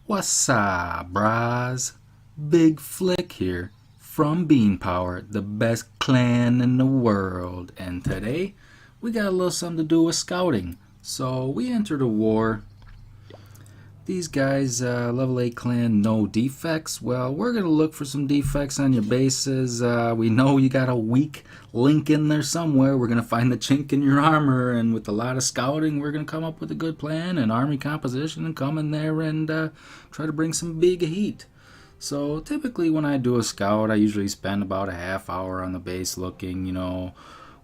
What's up, bras? Big Flick here from Bean Power, the best clan in the world. And today, we got a little something to do with scouting. So, we entered a war. These guys, level 8 clan, no defects. Well, we're going to look for some defects on your bases. We know you got a weak link in there somewhere. We're going to find the chink in your armor. And with a lot of scouting, we're going to come up with a good plan and army composition and come in there and try to bring some big heat. So typically when I do a scout, I usually spend about a half hour on the base looking,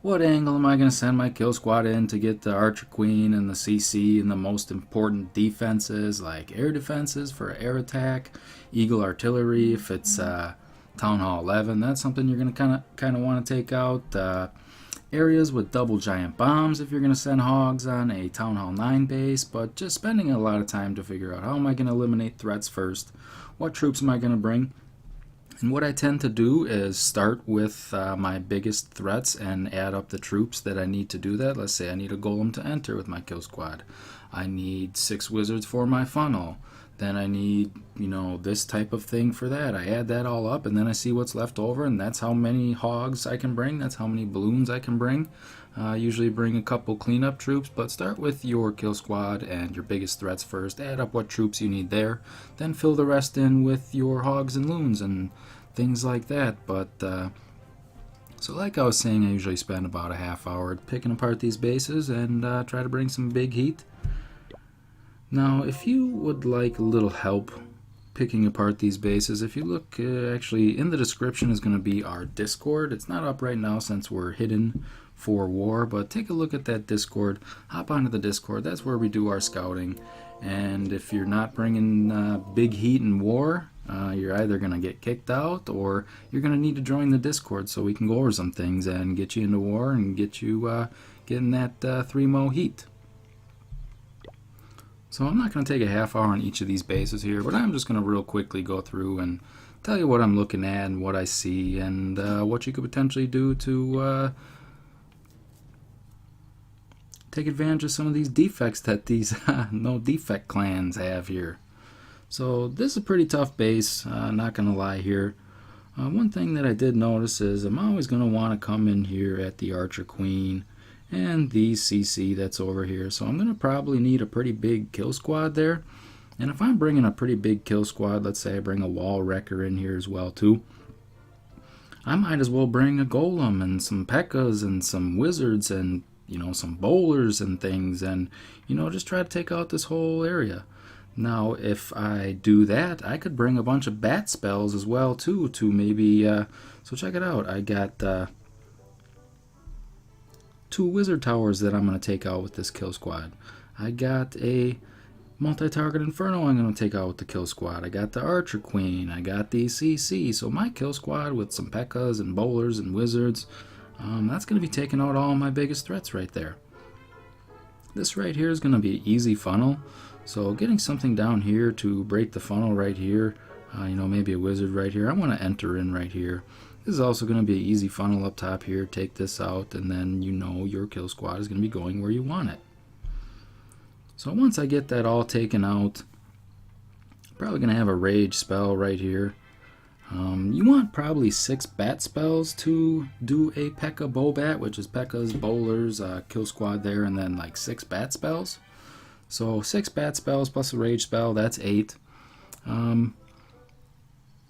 what angle am I going to send my kill squad in to get the Archer Queen and the CC and the most important defenses like air defenses for air attack, Eagle Artillery if it's Town Hall 11. That's something you're going to kind of want to take out. Areas with double giant bombs if you're going to send hogs on a Town Hall 9 base, but just spending a lot of time to figure out how am I going to eliminate threats first, what troops am I going to bring. And what I tend to do is start with my biggest threats and add up the troops that I need to do that. Let's say I need a golem to enter with my kill squad. I need 6 wizards for my funnel. Then I need, this type of thing for that. I add that all up and then I see what's left over, and that's how many hogs I can bring. That's how many balloons I can bring. Usually bring a couple cleanup troops, but start with your kill squad and your biggest threats first. Add up what troops you need there. Then fill the rest in with your hogs and loons and things like that. But so like I was saying, I usually spend about a half hour picking apart these bases and try to bring some big heat. Now, if you would like a little help picking apart these bases, if you look, actually in the description is going to be our Discord. It's not up right now since we're hidden for war, but take a look at that Discord. Hop onto the Discord. That's where we do our scouting. And if you're not bringing big heat in war, you're either going to get kicked out or you're going to need to join the Discord so we can go over some things and get you into war and get you getting that 3-mo heat. So I'm not going to take a half hour on each of these bases here, but I'm just going to real quickly go through and tell you what I'm looking at and what I see and what you could potentially do to take advantage of some of these defects that these no defect clans have here. So this is a pretty tough base, not going to lie here. One thing that I did notice is I'm always going to want to come in here at the Archer Queen and the CC that's over here. So I'm going to probably need a pretty big kill squad there. And if I'm bringing a pretty big kill squad, let's say I bring a wall wrecker in here as well too, I might as well bring a golem and some P.E.K.K.A.s and some wizards and some bowlers and things, and just try to take out this whole area. Now if I do that, I could bring a bunch of bat spells as well too to maybe so check it out. I got 2 wizard towers that I'm going to take out with this kill squad. I got a multi-target inferno I'm going to take out with the kill squad. I got the Archer Queen. I got the CC. So my kill squad with some P.E.K.K.A.s and bowlers and wizards, that's going to be taking out all my biggest threats right there. This right here is going to be an easy funnel. So getting something down here to break the funnel right here, maybe a wizard right here. I want to enter in right here. This is also going to be an easy funnel up top here. Take this out and then your kill squad is going to be going where you want it. So once I get that all taken out, I'm probably going to have a rage spell right here. You want probably 6 bat spells to do a P.E.K.K.A. bow bat, which is P.E.K.K.A.s, bowlers, kill squad there, and then like 6 bat spells. So 6 bat spells plus a rage spell, that's 8.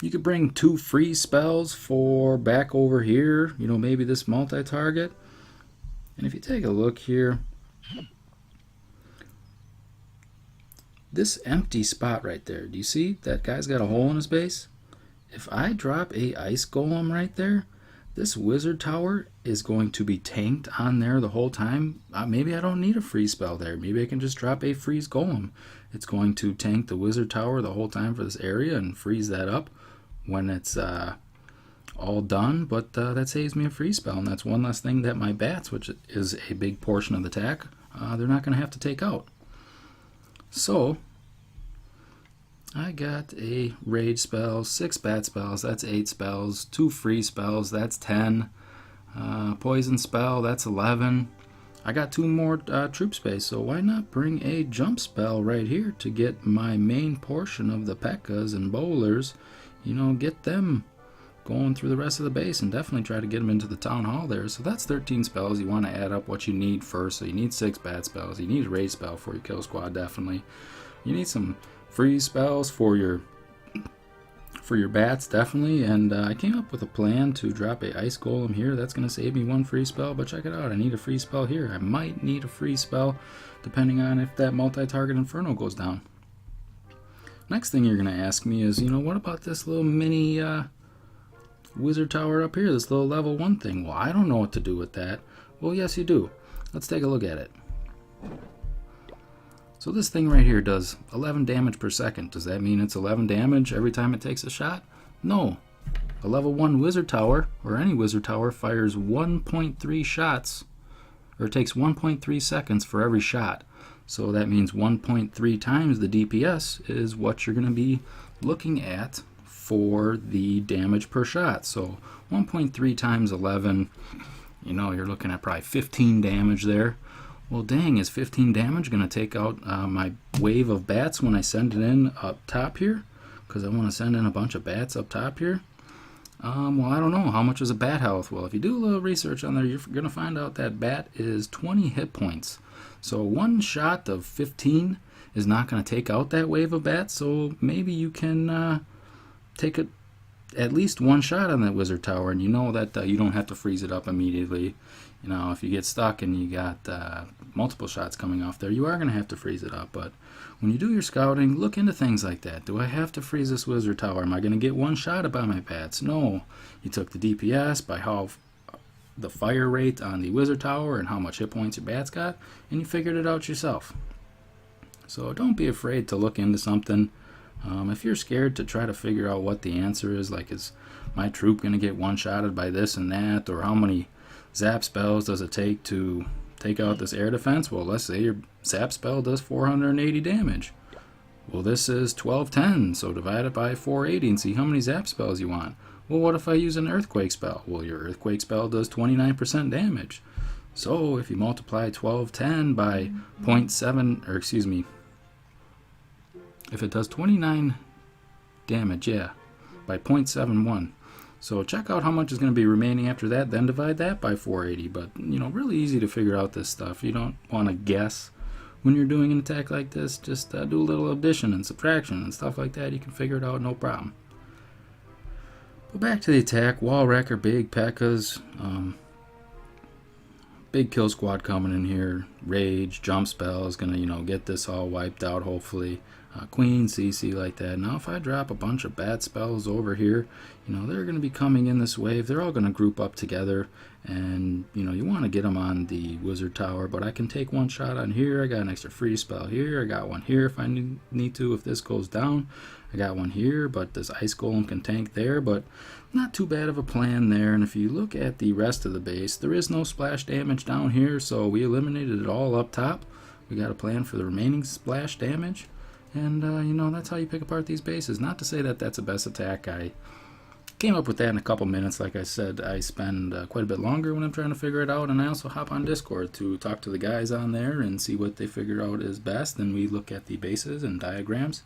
You could bring 2 freeze spells for back over here, maybe this multi-target. And if you take a look here, this empty spot right there, do you see that guy's got a hole in his base? If I drop a ice golem right there, this wizard tower is going to be tanked on there the whole time. Maybe I don't need a freeze spell there. Maybe I can just drop a freeze golem. It's going to tank the wizard tower the whole time for this area and freeze that up when it's all done, but that saves me a freeze spell, and that's one less thing that my bats, which is a big portion of the attack, they're not going to have to take out. So I got a rage spell, 6 bat spells, that's 8 spells, 2 freeze spells, that's 10, poison spell, that's 11. I got 2 more troop space, so why not bring a jump spell right here to get my main portion of the P.E.K.K.A.s and bowlers, get them going through the rest of the base, and definitely try to get them into the town hall there. So that's 13 spells. You want to add up what you need first. So you need 6 bad spells. You need a raise spell for your kill squad, definitely. You need some freeze spells for your bats, definitely. And I came up with a plan to drop a ice golem here. That's going to save me 1 free spell, but check it out. I need a free spell here. I might need a free spell depending on if that multi-target inferno goes down. Next thing you're going to ask me is, what about this little mini wizard tower up here, this little level 1 thing? Well, I don't know what to do with that. Well, yes you do. Let's take a look at it. So this thing right here does 11 damage per second. Does that mean it's 11 damage every time it takes a shot? No. A level 1 wizard tower, or any wizard tower, fires 1.3 shots, or it takes 1.3 seconds for every shot. So that means 1.3 times the DPS is what you're going to be looking at for the damage per shot. So 1.3 times 11, you're looking at probably 15 damage there. Well, dang, is 15 damage going to take out my wave of bats when I send it in up top here? Because I want to send in a bunch of bats up top here. Well, I don't know. How much is a bat health? Well, if you do a little research on there, you're going to find out that bat is 20 hit points. So 1 shot of 15 is not going to take out that wave of bats. So maybe you can take at least 1 shot on that wizard tower, and you know that you don't have to freeze it up immediately. If you get stuck and you got multiple shots coming off there, you are going to have to freeze it up. But when you do your scouting, look into things like that. Do I have to freeze this wizard tower? Am I going to get 1 shot by my bats? No. You took the DPS by how the fire rate on the wizard tower and how much hit points your bats got, and you figured it out yourself. So don't be afraid to look into something. If you're scared to try to figure out what the answer is, like is my troop going to get 1-shotted by this and that, or how many zap spells does it take to take out this air defense? Well, let's say your zap spell does 480 damage. Well, this is 1210, so divide it by 480 and see how many zap spells you want. Well, what if I use an earthquake spell? Well, your earthquake spell does 29% damage. So if you multiply 1210 by 0.7, or excuse me, if it does 29 damage, by 0.71. So check out how much is going to be remaining after that, then divide that by 480. But, really easy to figure out this stuff. You don't want to guess when you're doing an attack like this. Just do a little addition and subtraction and stuff like that. You can figure it out, no problem. But back to the attack. Wall wrecker, big P.E.K.K.A.s. Big kill squad coming in here. Rage, jump spell is going to, get this all wiped out, hopefully. Queen, CC like that. Now if I drop a bunch of bad spells over here, they're going to be coming in this wave. They're all going to group up together, and you want to get them on the wizard tower, but I can take 1 shot on here. I got an extra free spell here. I got 1 here if I need to, if this goes down. I got 1 here, but this ice golem can tank there, but not too bad of a plan there. And if you look at the rest of the base, there is no splash damage down here, so we eliminated it all up top. We got a plan for the remaining splash damage. And, that's how you pick apart these bases. Not to say that that's the best attack. I came up with that in a couple minutes. Like I said, I spend quite a bit longer when I'm trying to figure it out. And I also hop on Discord to talk to the guys on there and see what they figure out is best. And we look at the bases and diagrams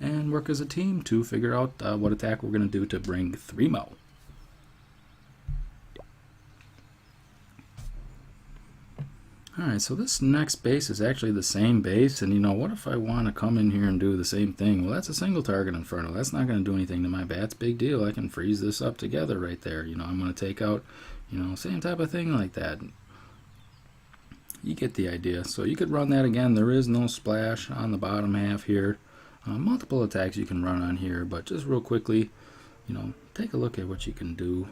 and work as a team to figure out what attack we're going to do to bring 3-mo. Alright, so this next base is actually the same base, and what if I want to come in here and do the same thing? Well, that's a single target inferno. That's not going to do anything to my bats. Big deal. I can freeze this up together right there. I'm going to take out, same type of thing like that. You get the idea. So you could run that again. There is no splash on the bottom half here. Multiple attacks you can run on here, but just real quickly, take a look at what you can do.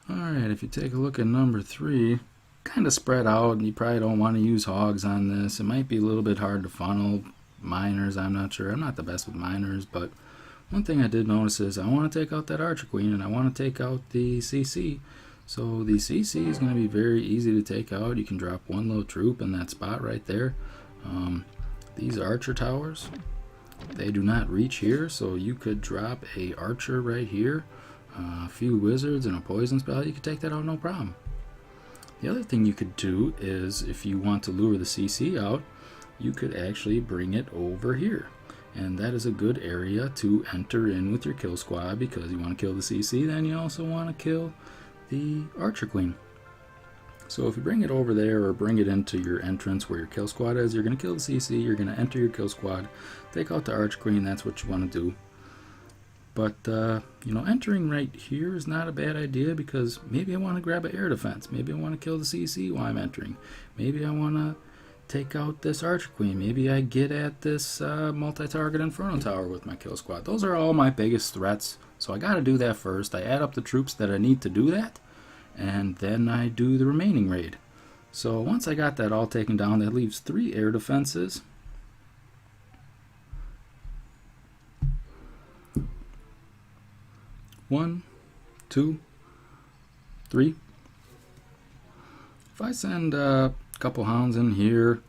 Alright, if you take a look at number 3, kind of spread out, and you probably don't want to use hogs on this. It might be a little bit hard to funnel miners, I'm not sure. I'm not the best with miners, but one thing I did notice is I want to take out that Archer Queen, and I want to take out the CC. So the CC is going to be very easy to take out. You can drop 1 little troop in that spot right there. These Archer towers, they do not reach here, so you could drop a Archer right here. a few wizards and a poison spell, you could take that out no problem. The other thing you could do is, if you want to lure the CC out, you could actually bring it over here. And that is a good area to enter in with your kill squad, because you want to kill the CC, then you also want to kill the Archer Queen. So if you bring it over there or bring it into your entrance where your kill squad is, you're going to kill the CC, you're going to enter your kill squad, take out the Archer Queen, that's what you want to do. But, entering right here is not a bad idea, because maybe I want to grab an air defense. Maybe I want to kill the CC while I'm entering. Maybe I want to take out this Archer Queen. Maybe I get at this multi-target Inferno Tower with my kill squad. Those are all my biggest threats, so I got to do that first. I add up the troops that I need to do that, and then I do the remaining raid. So once I got that all taken down, that leaves 3 air defenses. One, 2, 3. If I send a couple hounds in here,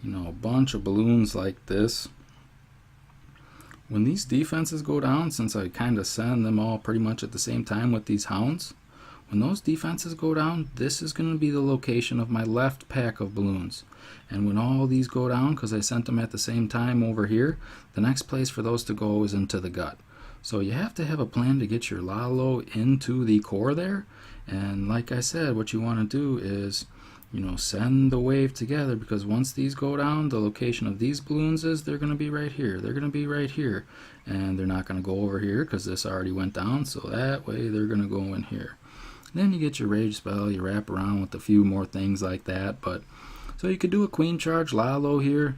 a bunch of balloons like this, when these defenses go down, since I kind of send them all pretty much at the same time with these hounds, when those defenses go down, this is going to be the location of my left pack of balloons. And when all these go down, because I sent them at the same time over here, the next place for those to go is into the gut. So you have to have a plan to get your Lalo into the core there. And like I said, what you want to do is, send the wave together, because once these go down, the location of these balloons is they're going to be right here. They're going to be right here. And they're not going to go over here because this already went down. So that way they're going to go in here. Then you get your rage spell, you wrap around with a few more things like that. But so you could do a queen charge Lalo here,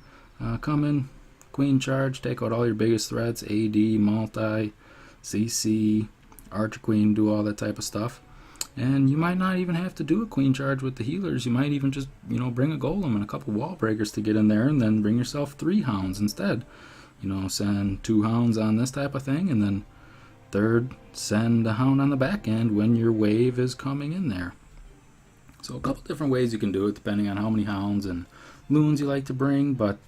come in, queen charge, take out all your biggest threats, AD, multi, CC, Archer Queen, do all that type of stuff. And you might not even have to do a queen charge with the healers. You might even just, bring a golem and a couple wall breakers to get in there, and then bring yourself 3 hounds instead. Send 2 hounds on this type of thing, and then third, send a hound on the back end when your wave is coming in there. So a couple different ways you can do it depending on how many hounds and loons you like to bring, but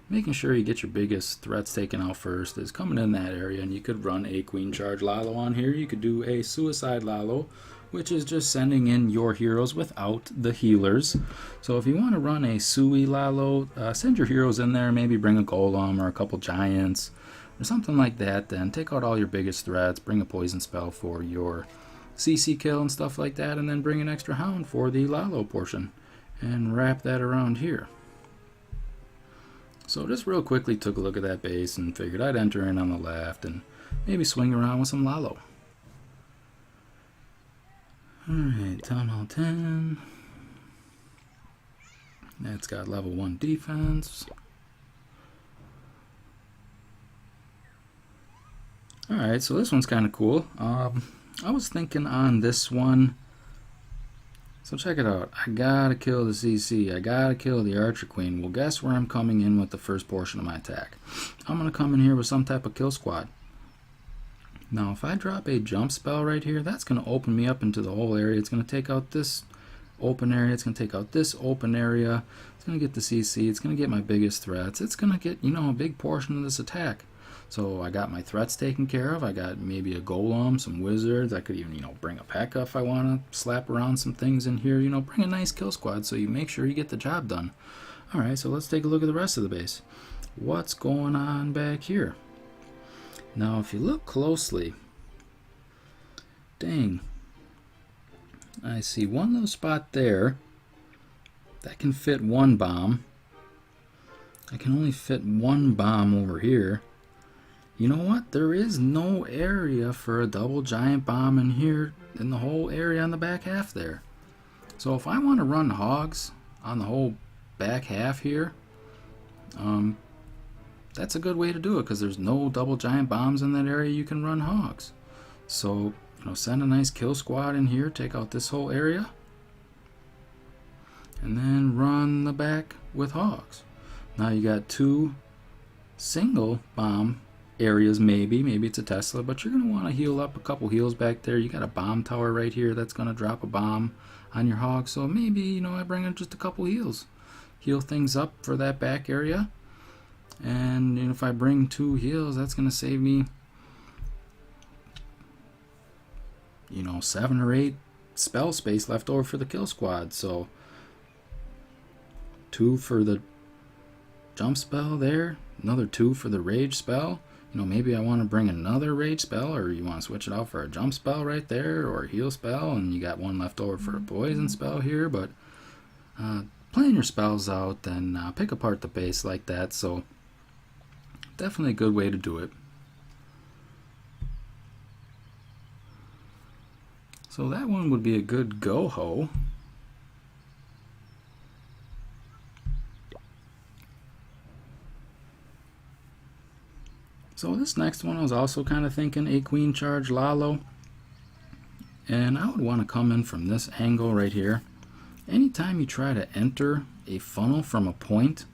making sure you get your biggest threats taken out first is coming in that area. And you could run a queen charge Lalo on here. You could do a suicide Lalo, which is just sending in your heroes without the healers. So if you want to run a Sui Lalo, send your heroes in there, maybe bring a golem or a couple giants or something like that. Then take out all your biggest threats, bring a poison spell for your CC kill and stuff like that, and then bring an extra hound for the Lalo portion and wrap that around here. So just real quickly took a look at that base and figured I'd enter in on the left and maybe swing around with some Lalo. Alright, Town Hall 10. That's got level 1 defense. Alright, so this one's kind of cool. I was thinking on this one, so check it out. I gotta kill the CC. I gotta kill the Archer Queen. Well, guess where I'm coming in with the first portion of my attack? I'm gonna come in here with some type of kill squad. Now, if I drop a jump spell right here, that's gonna open me up into the whole area. It's gonna take out this open area. It's gonna take out this open area. It's gonna get the CC. It's gonna get my biggest threats. It's gonna get, a big portion of this attack. So I got my threats taken care of. I got maybe a golem, some wizards. I could even, bring a P.E.K.K.A if I want to slap around some things in here. Bring a nice kill squad so you make sure you get the job done. Alright, so let's take a look at the rest of the base. What's going on back here? Now, if you look closely, dang, I see one little spot there that can fit 1 bomb. I can only fit 1 bomb over here. You know what? There is no area for a double giant bomb in here in the whole area on the back half there. So if I want to run hogs on the whole back half here, that's a good way to do it, because there's no double giant bombs in that area. You can run hogs. So, send a nice kill squad in here, take out this whole area, and then run the back with hogs. Now you got 2 single bomb areas, maybe it's a Tesla, but you're going to want to heal up a couple heals back there. You got a bomb tower right here that's going to drop a bomb on your hog, so maybe, I bring in just a couple heals. Heal things up for that back area, and if I bring 2 heals, that's going to save me 7 or 8 spell space left over for the kill squad. So 2 for the jump spell there, another 2 for the rage spell. Maybe I want to bring another rage spell, or you want to switch it out for a jump spell right there, or a heal spell, and you got 1 left over for a poison spell here. But plan your spells out and pick apart the base like that. So definitely a good way to do it. So that one would be a good go-ho. So this next one I was also kind of thinking a queen charge Lalo. And I would want to come in from this angle right here. Anytime you try to enter a funnel from a point,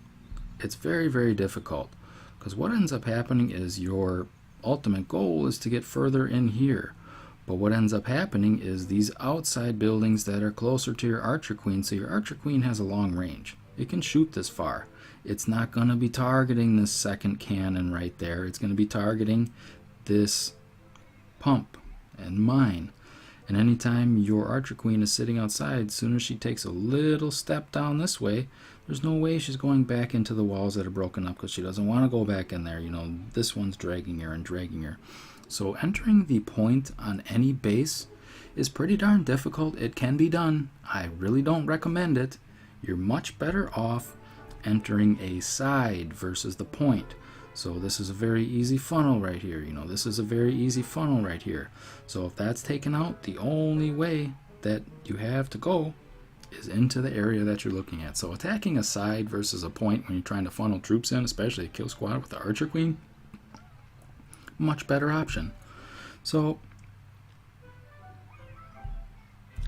it's very, very difficult. Because what ends up happening is your ultimate goal is to get further in here. But what ends up happening is these outside buildings that are closer to your archer queen. So your archer queen has a long range. It can shoot this far. It's not going to be targeting this second cannon right there. It's going to be targeting this pump and mine. And anytime your archer queen is sitting outside, as soon as she takes a little step down this way, there's no way she's going back into the walls that are broken up, because she doesn't want to go back in there. This one's dragging her and dragging her. So entering the point on any base is pretty darn difficult. It can be done. I really don't recommend it. You're much better off entering a side versus the point. So this is a very easy funnel right here. This is a very easy funnel right here. So if that's taken out, the only way that you have to go is into the area that you're looking at. So attacking a side versus a point when you're trying to funnel troops in, especially a kill squad with the archer queen, much better option. So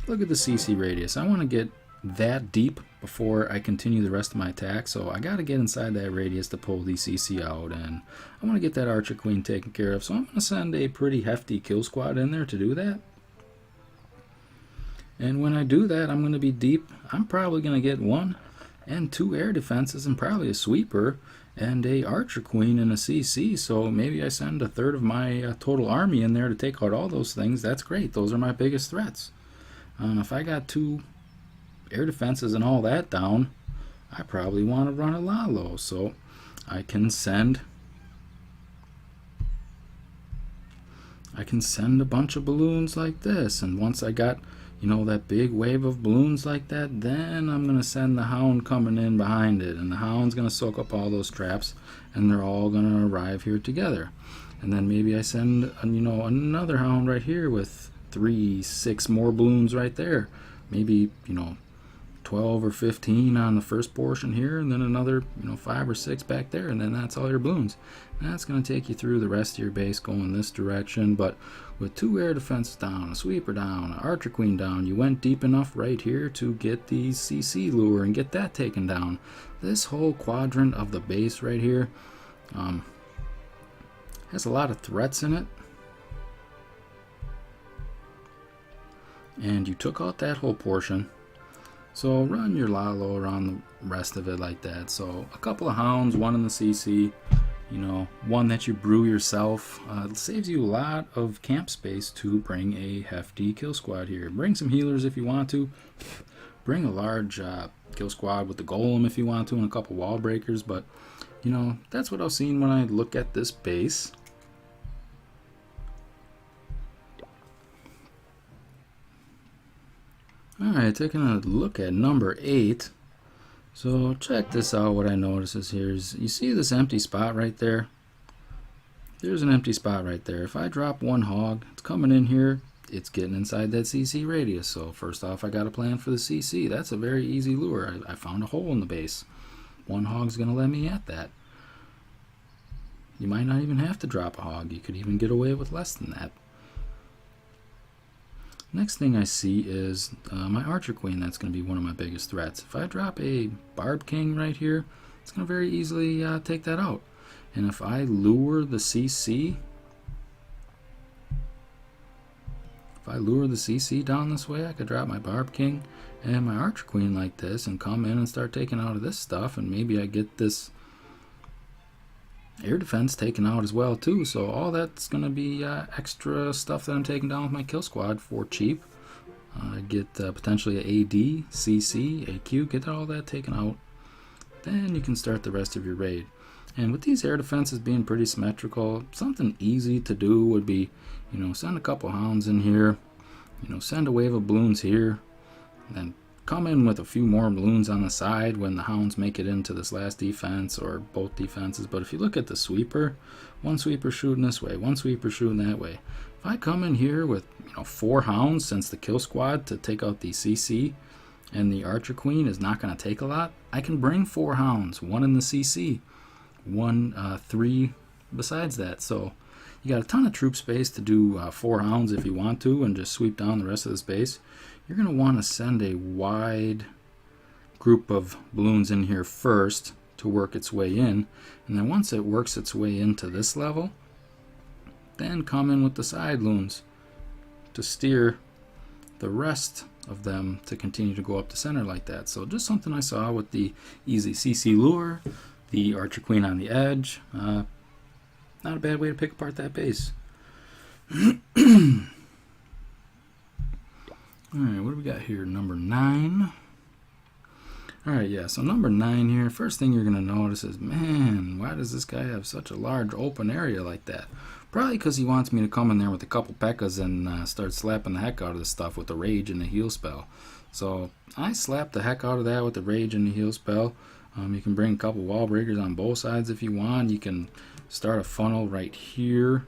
look at the CC radius. I want to get that deep before I continue the rest of my attack, so I got to get inside that radius to pull the CC out, and I want to get that archer queen taken care of. So I'm going to send a pretty hefty kill squad in there to do that. And when I do that, I'm going to be deep. I'm probably going to get 1 and 2 air defenses and probably a sweeper and a archer queen and a CC. So maybe I send a third of my total army in there to take out all those things. That's great. Those are my biggest threats. If I got 2 air defenses and all that down, I probably want to run a Lalo. So I can send a bunch of balloons like this, and once I got that big wave of balloons like that, then I'm going to send the hound coming in behind it, and the hound's going to soak up all those traps, and they're all going to arrive here together. And then maybe I send another hound right here with 3, 6 more balloons right there. Maybe 12 or 15 on the first portion here, and then another 5 or 6 back there, and then that's all your balloons. And that's going to take you through the rest of your base going this direction. But with 2 air defenses down, a sweeper down, an archer queen down, you went deep enough right here to get the CC lure and get that taken down. This whole quadrant of the base right here has a lot of threats in it, and you took out that whole portion. So run your Lalo around the rest of it like that. So a couple of hounds, 1 in the CC, 1 that you brew yourself. It saves you a lot of camp space to bring a hefty kill squad here. Bring some healers if you want to. Bring a large kill squad with the golem if you want to, and a couple wall breakers. But that's what I've seen when I look at this base. Alright, taking a look at number 8. So check this out. What I notice is you see this empty spot right there? There's an empty spot right there. If I drop 1 hog, it's coming in here, it's getting inside that CC radius. So first off, I got a plan for the CC. That's a very easy lure. I found a hole in the base. 1 hog's going to let me at that. You might not even have to drop a hog. You could even get away with less than that. Next thing I see is my archer queen. That's going to be one of my biggest threats. If I drop a barb king right here, it's going to very easily take that out. And if I lure the CC, down this way, I could drop my barb king and my archer queen like this and come in and start taking out of this stuff, and maybe I get this air defense taken out as well too. So all that's going to be extra stuff that I'm taking down with my kill squad for cheap. Get potentially an AD, CC, AQ, get all that taken out. Then you can start the rest of your raid. And with these air defenses being pretty symmetrical, something easy to do would be, send a couple hounds in here, send a wave of balloons here, then come in with a few more balloons on the side when the hounds make it into this last defense or both defenses. But if you look at the sweeper, one sweeper shooting this way, one sweeper shooting that way. If I come in here with 4 hounds, since the kill squad to take out the CC and the archer queen is not going to take a lot, I can bring 4 hounds, 1 in the CC, 3 besides that. So you got a ton of troop space to do 4 hounds if you want to and just sweep down the rest of the space. You're going to want to send a wide group of balloons in here first to work its way in, and then once it works its way into this level, then come in with the side balloons to steer the rest of them to continue to go up the center like that. So just something I saw with the easy CC lure, the archer queen on the edge. Not a bad way to pick apart that base. Alright, what do we got here? Number 9. Alright, yeah, so number 9 here. First thing you're going to notice is, man, why does this guy have such a large open area like that? Probably because he wants me to come in there with a couple P.E.K.K.A.s and start slapping the heck out of this stuff with the rage and the heal spell. So I slapped the heck out of that with the rage and the heal spell. You can bring a couple wall breakers on both sides if you want. You can start a funnel right here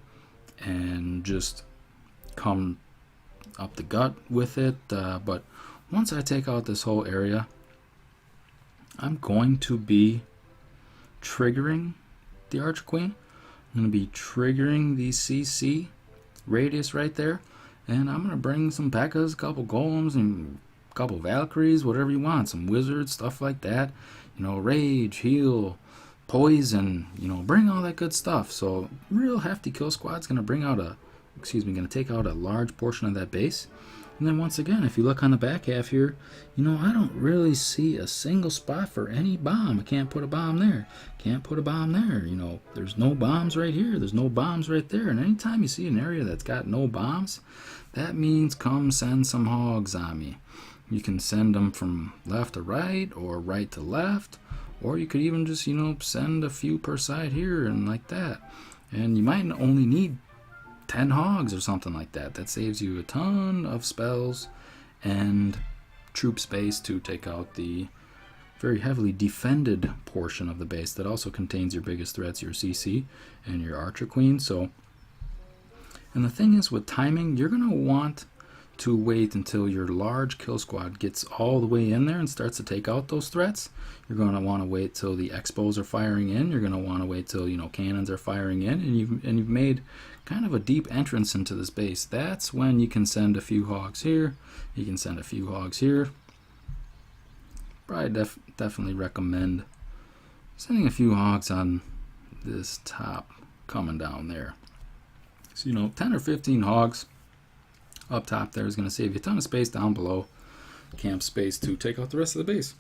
and just come up the gut with it. But once I take out this whole area, I'm going to be triggering the archer queen. I'm going to be triggering the CC radius right there, and I'm going to bring some P.E.K.K.A.s, a couple golems, and a couple Valkyries, whatever you want, some wizards, stuff like that. Rage, heal, poison, bring all that good stuff. So real hefty kill squad's going to going to take out a large portion of that base. And then once again, if you look on the back half here, I don't really see a single spot for any bomb. I can't put a bomb there. Can't put a bomb there. There's no bombs right here. There's no bombs right there. And anytime you see an area that's got no bombs, that means come send some hogs on me. You can send them from left to right or right to left, or you could even just, send a few per side here and like that. And you might only need 10 hogs or something like that. That saves you a ton of spells and troop space to take out the very heavily defended portion of the base that also contains your biggest threats, your CC and your archer queen. So, and the thing is with timing, you're going to want to wait until your large kill squad gets all the way in there and starts to take out those threats. You're going to want to wait till the expos are firing in. You're going to want to wait till cannons are firing in, and you've made kind of a deep entrance into this base. That's when you can send a few hogs here. You can send a few hogs here. Probably definitely recommend sending a few hogs on this top coming down there. So 10 or 15 hogs up top there is going to save you a ton of space down below, camp space to take out the rest of the base.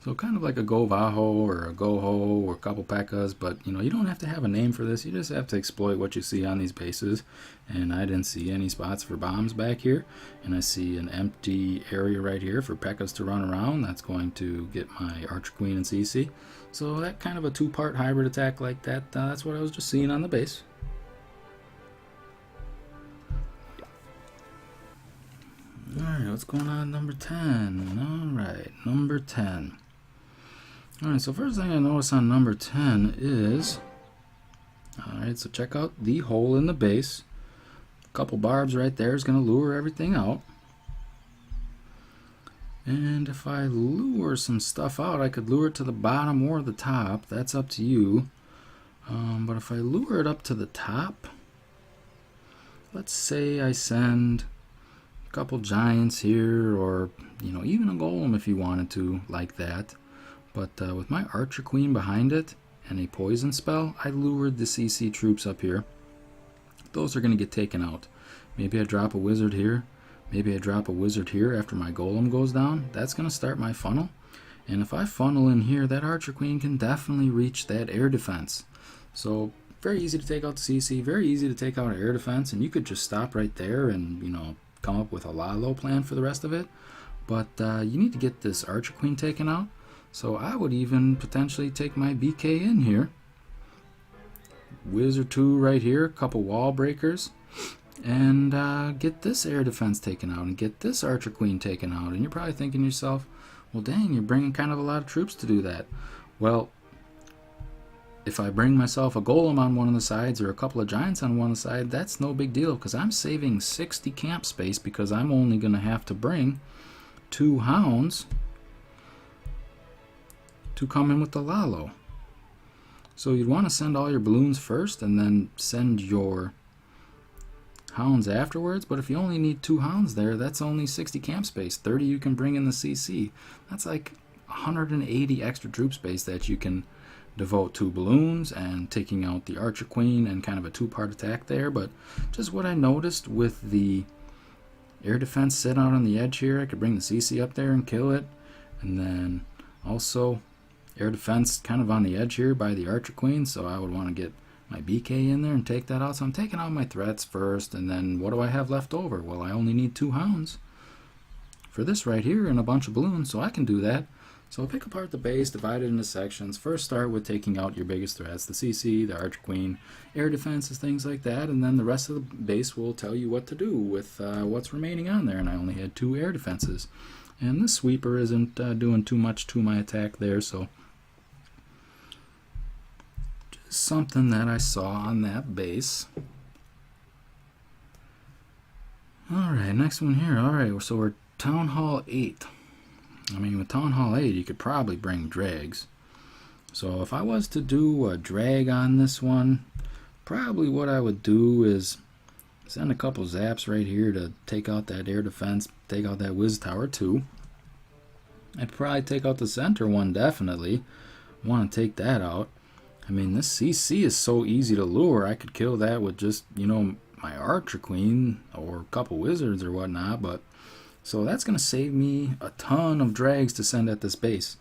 So kind of like a Go Vaho or a Go Ho or a couple P.E.K.K.A.s, but you don't have to have a name for this. You just have to exploit what you see on these bases. And I didn't see any spots for bombs back here, and I see an empty area right here for P.E.K.K.A.s to run around. That's going to get my Archer Queen and CC. So that kind of a 2-part hybrid attack like that, that's what I was just seeing on the base. Alright, what's going on number 10? Alright, number 10. Alright, so first thing I notice on number 10 is, alright, so check out the hole in the base. A couple barbs right there is going to lure everything out. And if I lure some stuff out, I could lure it to the bottom or the top. That's up to you. But if I lure it up to the top, let's say I send a couple giants here, or even a golem if you wanted to, like that. But with my archer queen behind it and a poison spell, I lured the CC troops up here. Those are going to get taken out. Maybe I drop a wizard here. Maybe I drop a wizard here after my golem goes down. That's going to start my funnel. And if I funnel in here, that Archer Queen can definitely reach that air defense. So very easy to take out the CC, very easy to take out air defense, and you could just stop right there and, you know, come up with a Lalo plan for the rest of it. But you need to get this Archer Queen taken out. So I would even potentially take my BK in here. Wizard 2 right here, a couple wall breakers, and get this air defense taken out and get this Archer Queen taken out. And you're probably thinking to yourself, well, dang, you're bringing kind of a lot of troops to do that. Well, if I bring myself a golem on one of the sides or a couple of giants on one of the sides, that's no big deal because I'm saving 60 camp space because I'm only going to have to bring 2 hounds to come in with the Lalo. So you'd want to send all your balloons first and then send your hounds afterwards, but if you only need 2 hounds there, that's only 60 camp space. 30 you can bring in the CC. That's like 180 extra troop space that you can devote to balloons and taking out the Archer Queen and kind of a 2-part attack there. But just what I noticed with the air defense set out on the edge here, I could bring the CC up there and kill it, and then also air defense kind of on the edge here by the Archer Queen, so I would want to get my BK in there and take that out. So I'm taking out my threats first, and then what do I have left over? Well, I only need 2 hounds for this right here and a bunch of balloons, so I can do that. So pick apart the base, divide it into sections. First start with taking out your biggest threats, the CC, the Archer Queen, air defenses, things like that, and then the rest of the base will tell you what to do with what's remaining on there. And I only had 2 air defenses. And this sweeper isn't doing too much to my attack there, so just something that I saw on that base. Alright, next one here. Alright, so we're Town Hall 8. I mean, with Town Hall 8, you could probably bring drags. So if I was to do a drag on this one, probably what I would do is send a couple zaps right here to take out that air defense, take out that Wiz Tower too. I'd probably take out the center one, definitely. Want to take that out. I mean, this CC is so easy to lure. I could kill that with just, you know, my Archer Queen or a couple wizards or whatnot, but so that's going to save me a ton of drags to send at this base.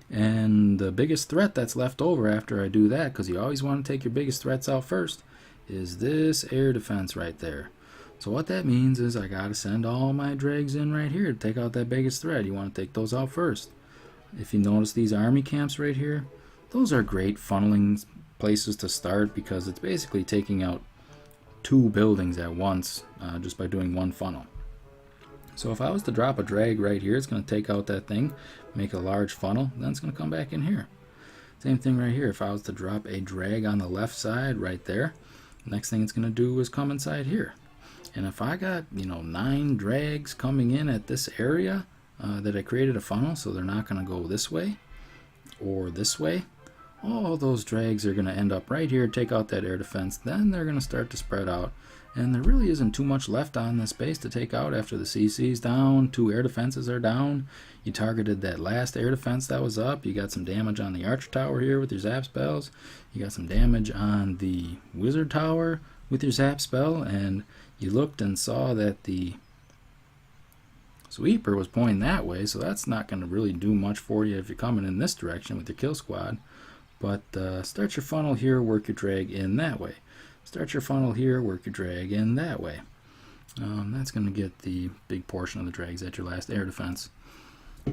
And the biggest threat that's left over after I do that, because you always want to take your biggest threats out first, is this air defense right there. So what that means is I got to send all my drags in right here to take out that biggest threat. You want to take those out first. If you notice these army camps right here, those are great funneling places to start because it's basically taking out 2 buildings at once just by doing 1 funnel. So if I was to drop a drag right here, it's going to take out that thing, make a large funnel, then it's going to come back in here. Same thing right here. If I was to drop a drag on the left side right there, next thing it's going to do is come inside here. And if I got, you know, 9 drags coming in at this area that I created a funnel, so they're not going to go this way or this way, all those drags are going to end up right here, take out that air defense, then they're going to start to spread out. And there really isn't too much left on this base to take out after the CC's down, 2 air defenses are down. You targeted that last air defense that was up. You got some damage on the Archer Tower here with your zap spells. You got some damage on the Wizard Tower with your zap spell. And you looked and saw that the sweeper was pointing that way, so that's not going to really do much for you if you're coming in this direction with your kill squad. But start your funnel here, work your drag in that way. Start your funnel here, work your drag in that way. That's going to get the big portion of the drags at your last air defense.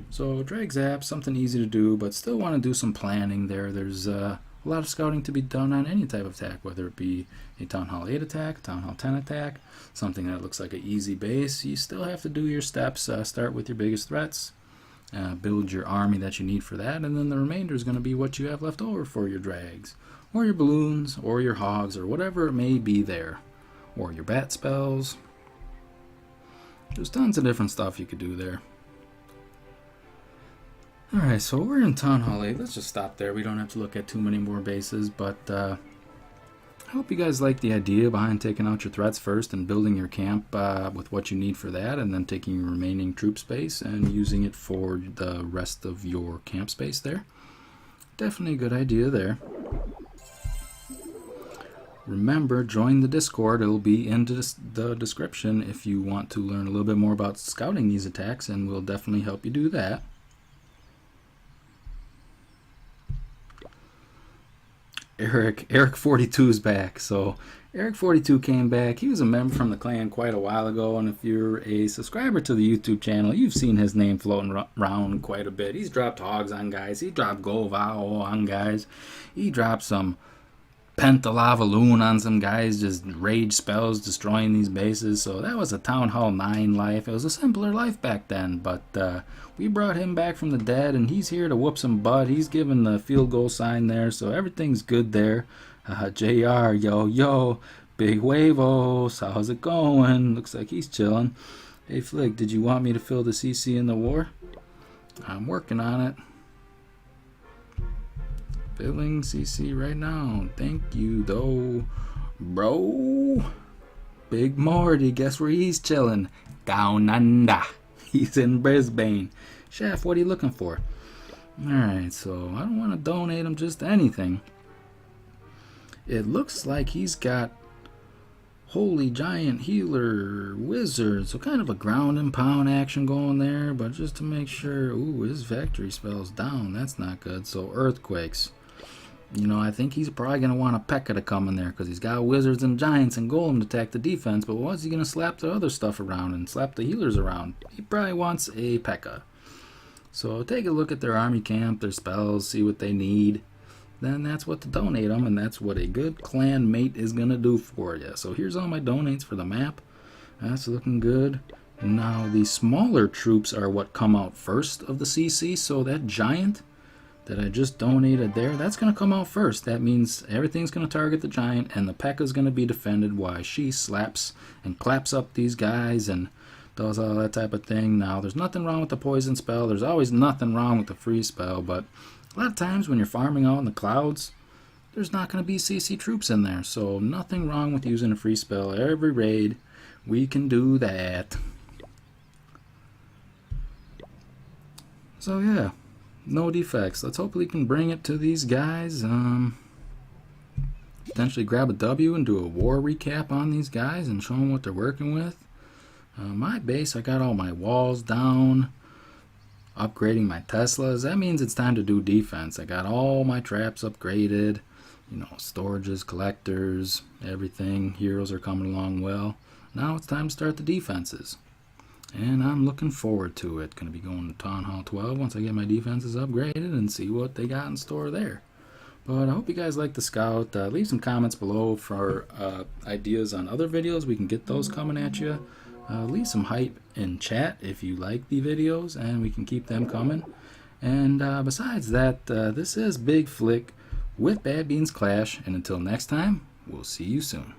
So drag zap, something easy to do, but still want to do some planning there. There's a lot of scouting to be done on any type of attack, whether it be a Town Hall 8 attack, Town Hall 10 attack, something that looks like an easy base. You still have to do your steps. Start with your biggest threats, build your army that you need for that, and then the remainder is going to be what you have left over for your drags, or your balloons, or your hogs, or whatever it may be there, or your bat spells. There's tons of different stuff you could do there. Alright, so we're in Town Hall 8. Let's just stop there. We don't have to look at too many more bases, but I hope you guys like the idea behind taking out your threats first and building your camp with what you need for that, and then taking your remaining troop space and using it for the rest of your camp space there. Definitely a good idea there. Remember, join the Discord. It'll be in the description if you want to learn a little bit more about scouting these attacks, and we'll definitely help you do that. Eric 42 is back. So Eric 42 came back. He was a member from the clan quite a while ago, and if you're a subscriber to the YouTube channel, you've seen his name floating around quite a bit. He's dropped hogs on guys. He dropped Govao on guys. He dropped some Pentalava Loon on some guys, just rage spells destroying these bases. So that was a Town Hall 9 life. It was a simpler life back then, but we brought him back from the dead, and he's here to whoop some butt. He's given the field goal sign there, so everything's good there. JR, yo, Big Wavos, how's it going? Looks like he's chilling. Hey Flick, did you want me to fill the CC in the war? I'm working on it. Filling CC right now. Thank you, though. Bro. Big Morty, guess where he's chilling? Down under. He's in Brisbane. Chef, what are you looking for? Alright, so I don't want to donate him just anything. It looks like he's got Holy Giant Healer Wizard. So kind of a ground and pound action going there. But just to make sure. Ooh, his factory spell's down. That's not good. So Earthquakes. You know, I think he's probably going to want a P.E.K.K.A. to come in there because he's got Wizards and Giants and Golem to attack the defense. But what's he going to slap the other stuff around and slap the healers around? He probably wants a P.E.K.K.A. So take a look at their army camp, their spells, see what they need. Then that's what to donate them, and that's what a good clan mate is going to do for you. So here's all my donates for the map. That's looking good. Now the smaller troops are what come out first of the CC, so that giant that I just donated there, that's going to come out first. That means everything's going to target the giant, and the P.E.K.K.A. is going to be defended while she slaps and claps up these guys and does all that type of thing. Now, there's nothing wrong with the poison spell. There's always nothing wrong with the freeze spell, but a lot of times when you're farming out in the clouds, there's not going to be CC troops in there, so nothing wrong with using a free spell. Every raid, we can do that. So yeah. No defects. Let's hopefully can bring it to these guys. Potentially grab a W and do a war recap on these guys and show them what they're working with. My base, I got all my walls down. Upgrading my Teslas. That means it's time to do defense. I got all my traps upgraded. You know, storages, collectors, everything. Heroes are coming along well. Now it's time to start the defenses. And I'm looking forward to it. Going to be going to Town Hall 12 once I get my defenses upgraded and see what they got in store there. But I hope you guys like the scout. Leave some comments below for ideas on other videos. We can get those coming at you. Leave some hype in chat if you like the videos, and we can keep them coming. And besides that, this is Big Flick with Bad Beans Clash. And until next time, we'll see you soon.